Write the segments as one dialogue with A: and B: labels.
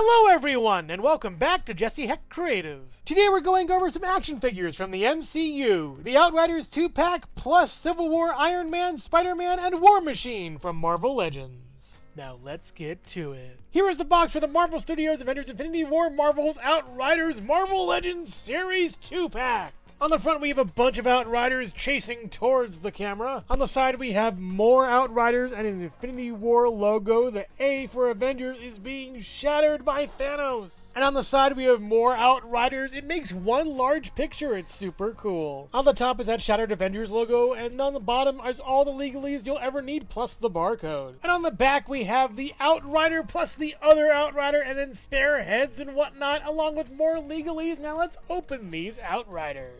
A: Hello everyone, and welcome back to Jesse Hecht Creative. Today we're going over some action figures from the MCU, the Outriders 2-pack, plus Civil War Iron Man, Spider-Man, and War Machine from Marvel Legends. Now let's get to it. Here is the box for the Marvel Studios Avengers Infinity War Marvel's Outriders Marvel Legends Series 2-pack. On the front we have a bunch of Outriders chasing towards the camera. On the side we have more Outriders and an Infinity War logo. The A for Avengers is being shattered by Thanos. And on the side we have more Outriders. It makes one large picture. It's super cool. On the top is that Shattered Avengers logo, and on the bottom is all the legalese you'll ever need plus the barcode. And on the back we have the Outrider plus the other Outrider and then spare heads and whatnot along with more legalese. Now let's open these Outriders.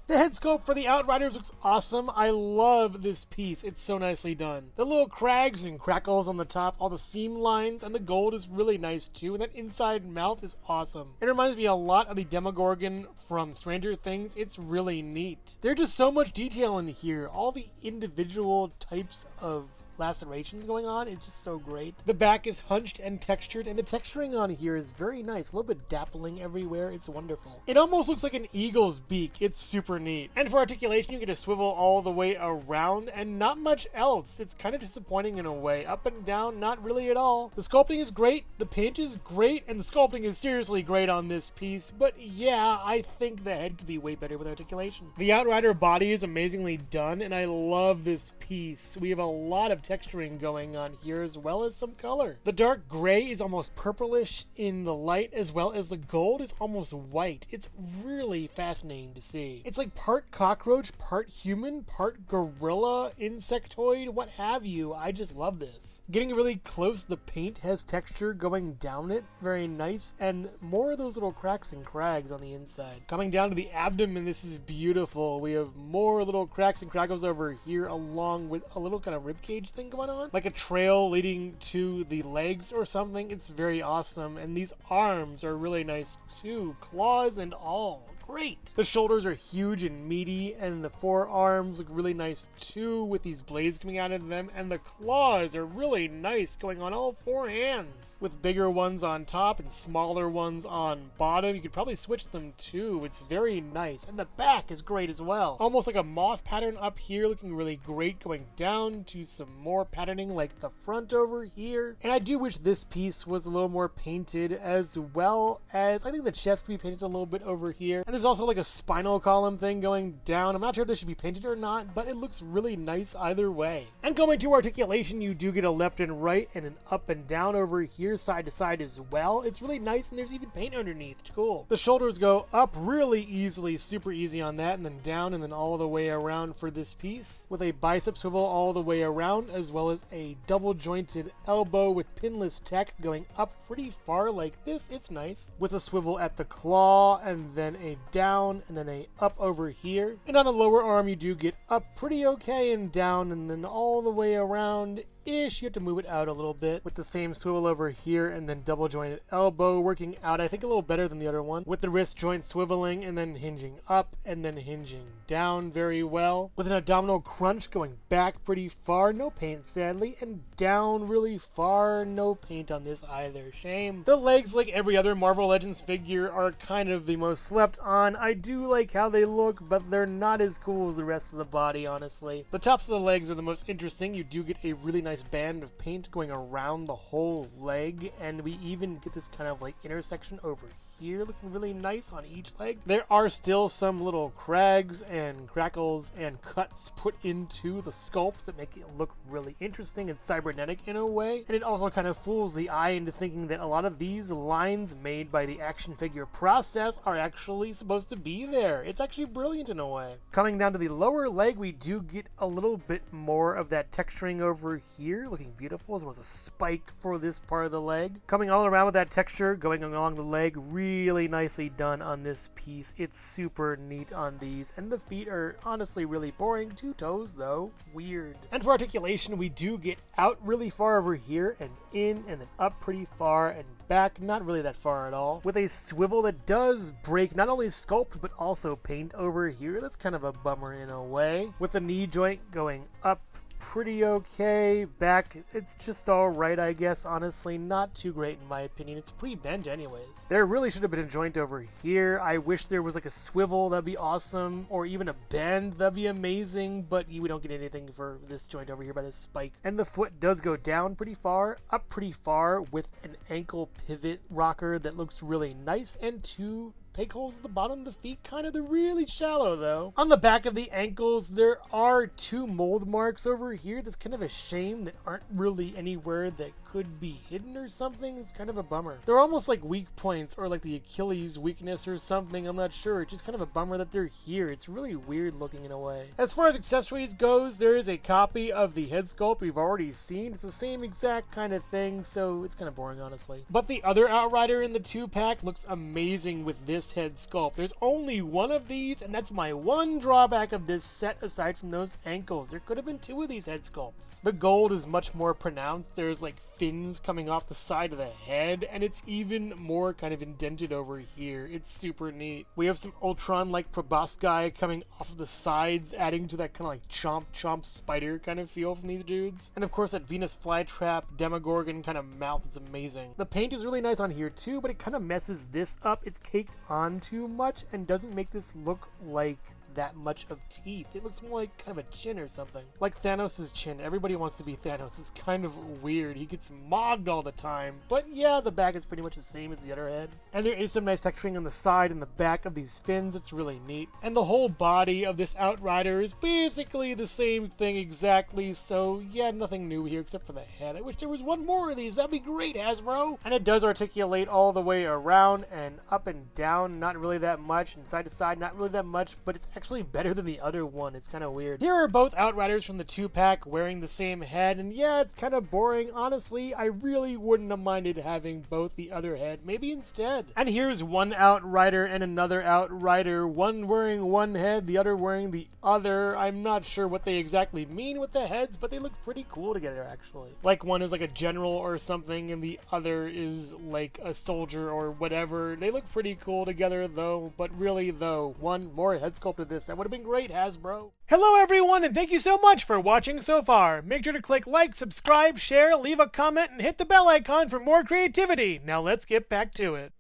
A: The head sculpt for the Outriders looks awesome. I love this piece. It's so nicely done. The little crags and crackles on the top, all the seam lines, and the gold is really nice too. And that inside mouth is awesome. It reminds me a lot of the Demogorgon from Stranger Things. It's really neat. There's just so much detail in here. All the individual types of lacerations going on. It's just so great. The back is hunched and textured, and the texturing on here is very nice. A little bit dappling everywhere. It's wonderful. It almost looks like an eagle's beak. It's super neat. And for articulation, you get to swivel all the way around and not much else. It's kind of disappointing in a way. Up and down, not really at all. The sculpting is great. The paint is great, and the sculpting is seriously great on this piece. But yeah, I think the head could be way better with articulation. The Outrider body is amazingly done, and I love this piece. We have a lot of texturing going on here as well as some color. The dark gray is almost purplish in the light as well as the gold is almost white. It's really fascinating to see. It's like part cockroach, part human, part gorilla, insectoid, what have you. I just love this. Getting really close, the paint has texture going down it. Very nice. And more of those little cracks and crags on the inside. Coming down to the abdomen, this is beautiful. We have more little cracks and crackles over here along with a little kind of ribcage thing going on, like a trail leading to the legs or something. It's very awesome, and these arms are really nice too, claws and all. Great. The shoulders are huge and meaty, and the forearms look really nice too with these blades coming out of them, and the claws are really nice going on all four hands with bigger ones on top and smaller ones on bottom. You could probably switch them too. It's very nice, and the back is great as well. Almost like a moth pattern up here, looking really great, going down to some more patterning like the front over here. And I do wish this piece was a little more painted, as well as I think the chest could be painted a little bit over here. And there's also like a spinal column thing going down. I'm not sure if this should be painted or not, but it looks really nice either way. And going to articulation, you do get a left and right and an up and down over here, side to side as well. It's really nice, and there's even paint underneath. It's cool. The shoulders go up really easily, super easy on that, and then down and then all the way around for this piece, with a bicep swivel all the way around, as well as a double jointed elbow with pinless tech going up pretty far like this. It's nice, with a swivel at the claw and then a down and then a up over here. And on the lower arm you do get up pretty okay and down and then all the way around ish. You have to move it out a little bit with the same swivel over here and then double jointed elbow working out, I think, a little better than the other one, with the wrist joint swiveling and then hinging up and then hinging down very well, with an abdominal crunch going back pretty far, no paint sadly, and down really far, no paint on this either, shame. The legs, like every other Marvel Legends figure, are kind of the most slept on. I do like how they look, but they're not as cool as the rest of the body, honestly. The tops of the legs are the most interesting. You do get a really nice band of paint going around the whole leg, and we even get this kind of like intersection over here looking really nice on each leg. There are still some little crags and crackles and cuts put into the sculpt that make it look really interesting and cybernetic in a way, and it also kind of fools the eye into thinking that a lot of these lines made by the action figure process are actually supposed to be there. It's actually brilliant in a way. Coming down to the lower leg, we do get a little bit more of that texturing over here, looking beautiful, as well as a spike for this part of the leg. Coming all around with that texture going along the leg, really nicely done on this piece. It's super neat on these, and the feet are honestly really boring. 2 toes though, weird. And for articulation, we do get out really far over here and in and then up pretty far and back, not really that far at all, with a swivel that does break not only sculpt but also paint over here. That's kind of a bummer in a way, with the knee joint going up pretty okay. Back, it's just alright, I guess. Honestly, not too great in my opinion. It's pretty bent anyways. There really should have been a joint over here. I wish there was like a swivel, that'd be awesome. Or even a bend, that'd be amazing. But we don't get anything for this joint over here by this spike. And the foot does go down pretty far, up pretty far, with an ankle pivot rocker that looks really nice, and two peg holes at the bottom of the feet, they're really shallow though. On the back of the ankles, there are two mold marks over here. That's kind of a shame that aren't really anywhere that could be hidden or something. It's kind of a bummer. They're almost like weak points or like the Achilles weakness or something. I'm not sure. It's just kind of a bummer that they're here. It's really weird looking in a way. As far as accessories goes, there is a copy of the head sculpt we've already seen. It's the same exact kind of thing, so it's kind of boring honestly. But the other Outrider in the 2-pack looks amazing with this head sculpt. There's only one of these, and that's my one drawback of this set aside from those ankles. There could have been two of these head sculpts. The gold is much more pronounced. There's like fins coming off the side of the head, and it's even more kind of indented over here. It's super neat. We have some Ultron-like proboscis coming off of the sides, adding to that kind of like chomp spider kind of feel from these dudes. And of course that Venus flytrap Demogorgon kind of mouth is amazing. The paint is really nice on here too, but it kind of messes this up. It's caked on too much and doesn't make this look like that much of teeth. It looks more like kind of a chin or something. Like Thanos' chin. Everybody wants to be Thanos. It's kind of weird. He gets mogged all the time. But yeah, the back is pretty much the same as the other head. And there is some nice texturing on the side and the back of these fins. It's really neat. And the whole body of this Outrider is basically the same thing exactly. So yeah, nothing new here except for the head. I wish there was one more of these. That'd be great, Hasbro. And it does articulate all the way around and up and down. Not really that much. And side to side, not really that much. But it's actually better than the other one. It's kind of weird. Here are both Outriders from the 2-pack wearing the same head, and yeah, it's kind of boring. Honestly, I really wouldn't have minded having both the other head, maybe instead. And here's one Outrider and another Outrider, one wearing one head, the other wearing the other. I'm not sure what they exactly mean with the heads, but they look pretty cool together actually. Like one is like a general or something, and the other is like a soldier or whatever. They look pretty cool together though, but really though, one more head sculpt of this, that would have been great, Hasbro. Hello everyone, and thank you so much for watching so far. Make sure to click like, subscribe, share, leave a comment, and hit the bell icon for more creativity. Now let's get back to it.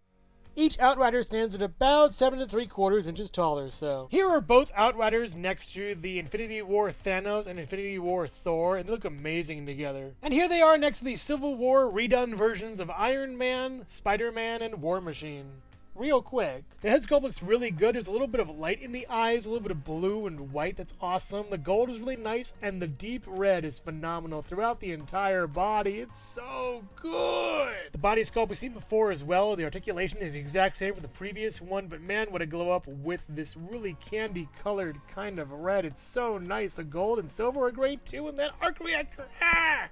A: Each Outrider stands at about 7 3/4 inches tall or so. Here are both Outriders next to the Infinity War Thanos and Infinity War Thor, and they look amazing together. And here they are next to the Civil War redone versions of Iron Man, Spider-Man, and War Machine. Real quick. The head sculpt looks really good. There's a little bit of light in the eyes, a little bit of blue and white. That's awesome. The gold is really nice, and the deep red is phenomenal throughout the entire body. It's so good. The body sculpt we've seen before as well. The articulation is the exact same for the previous one, but man, what a glow up with this really candy colored kind of red. It's so nice. The gold and silver are great too, and that arc reactor.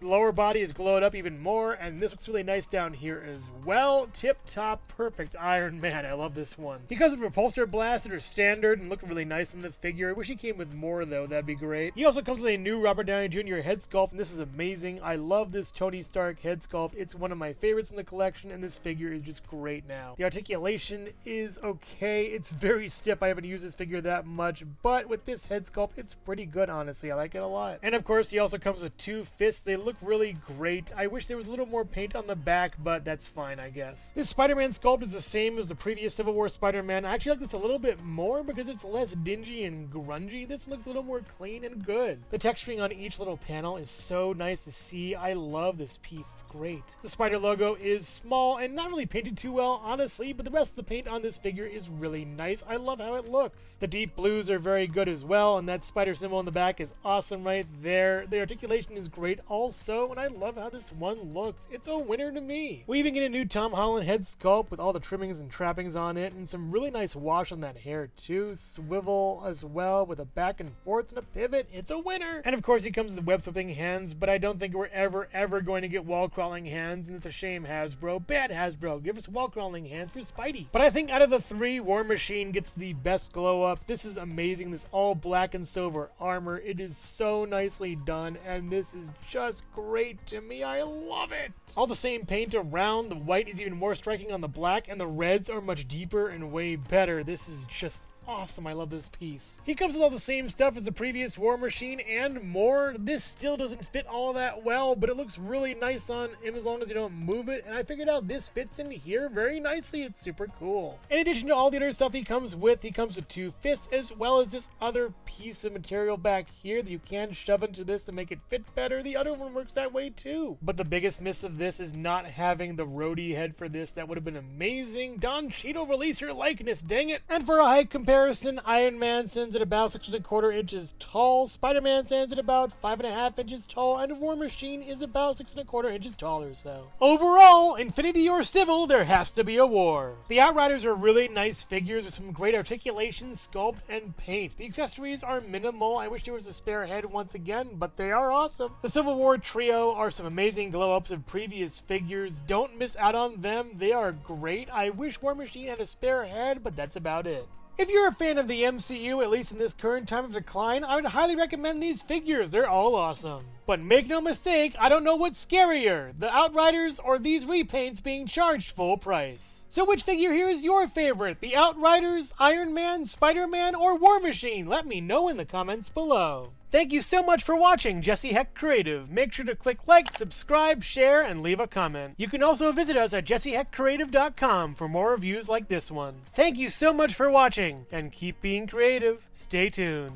A: The lower body is glowed up even more, and this looks really nice down here as well. Tip top, perfect Iron Man. I love this one. He comes with repulsor blasts that are standard and look really nice in the figure. I wish he came with more though, that'd be great. He also comes with a new Robert Downey Jr. head sculpt, and this is amazing. I love this Tony Stark head sculpt. It's one of my favorites in the collection, and this figure is just great now. The articulation is okay. It's very stiff. I haven't used this figure that much, but with this head sculpt, it's pretty good, honestly. I like it a lot. And of course, he also comes with two fists. They look really great. I wish there was a little more paint on the back, but that's fine, I guess. This Spider-Man sculpt is the same as the previous Civil War Spider-Man. I actually like this a little bit more because it's less dingy and grungy. This looks a little more clean and good. The texturing on each little panel is so nice to see. I love this piece. It's great. The spider logo is small and not really painted too well, honestly, but the rest of the paint on this figure is really nice. I love how it looks. The deep blues are very good as well, and that spider symbol on the back is awesome right there. The articulation is great also, and I love how this one looks. It's a winner to me. We even get a new Tom Holland head sculpt with all the trimmings and trappings on it, and some really nice wash on that hair too. Swivel as well with a back and forth and a pivot. It's a winner. And of course he comes with web flipping hands, but I don't think we're ever going to get wall crawling hands, and it's a shame, Hasbro. Bad Hasbro. Give us wall crawling hands for Spidey. But I think out of the three, War Machine gets the best glow up. This is amazing. This all black and silver armor. It is so nicely done, and this is just great to me. I love it. All the same paint around. The white is even more striking on the black, and the reds are much deeper and way better. This is just awesome. I love this piece. He comes with all the same stuff as the previous War Machine and more. This still doesn't fit all that well, but it looks really nice on him as long as you don't move it, and I figured out this fits in here very nicely. It's super cool. In addition to all the other stuff he comes with 2 fists as well as this other piece of material back here that you can shove into this to make it fit better. The other one works that way too. But the biggest miss of this is not having the roadie head for this. That would have been amazing. Don Cheadle, release your likeness, dang it. And for a height comparison, Iron Man stands at about 6¼ inches tall, Spider-Man stands at about 5½ inches tall, and War Machine is about 6¼ inches tall or so. Overall, Infinity or Civil, there has to be a war. The Outriders are really nice figures with some great articulation, sculpt, and paint. The accessories are minimal. I wish there was a spare head once again, but they are awesome. The Civil War trio are some amazing glow-ups of previous figures. Don't miss out on them. They are great. I wish War Machine had a spare head, but that's about it. If you're a fan of the MCU, at least in this current time of decline, I would highly recommend these figures. They're all awesome. But make no mistake, I don't know what's scarier, the Outriders or these repaints being charged full price. So which figure here is your favorite? The Outriders, Iron Man, Spider-Man, or War Machine? Let me know in the comments below. Thank you so much for watching Jesse Hecht Creative. Make sure to click like, subscribe, share, and leave a comment. You can also visit us at jessehechtcreative.com for more reviews like this one. Thank you so much for watching, and keep being creative. Stay tuned.